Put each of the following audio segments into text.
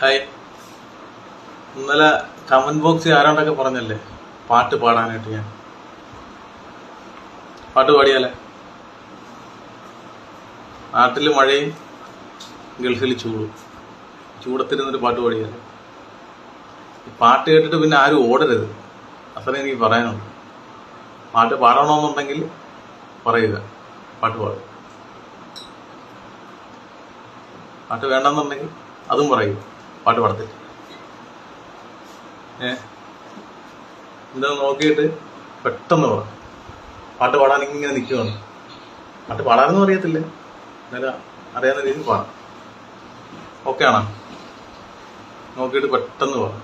Hi. ഇന്നലെ comment ബോക്സിൽ ആരാണ്ടൊക്കെ പറഞ്ഞല്ലേ പാട്ട് പാടാനായിട്ട്. ഞാൻ പാട്ട് പാടിയാലേ? നാട്ടിൽ മഴയും ഗൾഫിൽ ചൂടും, ചൂടത്തിരുന്നൊരു പാട്ട് പാടിയാലേ? പാട്ട് കേട്ടിട്ട് പിന്നെ ആരും ഓടരുത്, അത്രേ എനിക്ക് പറയാനുള്ളൂ. പാട്ട് പാടണമെന്നുണ്ടെങ്കിൽ പറയുക, പാട്ട് പാടും. പാട്ട് വേണ്ടെന്നുണ്ടെങ്കിൽ അതും പറയും, പാട്ട് പാടത്തില്ല. എന്താ നോക്കിയിട്ട് പെട്ടെന്ന് പറ. പാട്ട് പാടാൻ ഇങ്ങനെ നിൽക്കുവാണ്. പാട്ട് പാടാനൊന്നും അറിയത്തില്ല, എന്നാലും അറിയാവുന്ന രീതിയിൽ പാടാം. ഓക്കെ ആണോ? നോക്കിയിട്ട് പെട്ടെന്ന് പാടാം.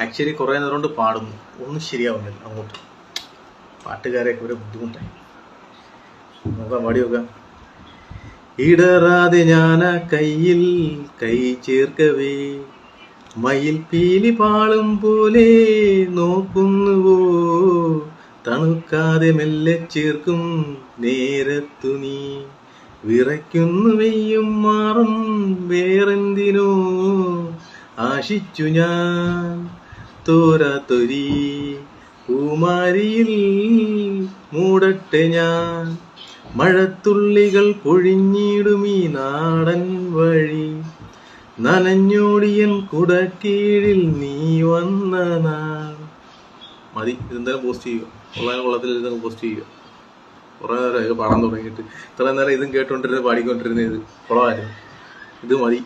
ആക്ച്വലി കുറേ നേരം കൊണ്ട് പാടുന്നു, ഒന്നും ശരിയാവുന്നില്ല. അങ്ങോട്ട് പാട്ടുകാരെയൊക്കെ ഒരു ബുദ്ധിമുട്ടായി. നോക്കാം, പാടി നോക്കാം. ഇടറാതെ ഞാൻ ആ കയ്യിൽ കൈ ചേർക്കവേ, മയിൽ പീലി പാളും പോലെ നോക്കുന്നുവോ, തണുക്കാതെ മെല്ലെ ചേർക്കും നേരത്തു നീ വിറയ്ക്കുന്നു വെയ്യും മാറും വേറെന്തിനോ, ആശിച്ചു ഞാൻ തോരാത്തൊരി പൂമാരിയിൽ മൂടട്ടെ ഞാൻ, മഴത്തുള്ളികൾ പൊഴിഞ്ഞിടുമീ നാടൻ വഴി, നനഞ്ഞോടിയൻ കുടക്കീഴിൽ നീ വന്ന നാൾ. മതി, ഇതെന്തായാലും പോസ്റ്റ് ചെയ്യുക. കൊള്ളത്തിൽ ഇതൊക്കെ പോസ്റ്റ് ചെയ്യുക. കുറേ നേരം ഇത് പാടാൻ തുടങ്ങിയിട്ട് ഇത്ര നേരം ഇതും കേട്ടോണ്ടിരുന്നത് പാടിക്കൊണ്ടിരുന്നത് ഇത് കുളമായിരുന്നു. ഇത് മതി.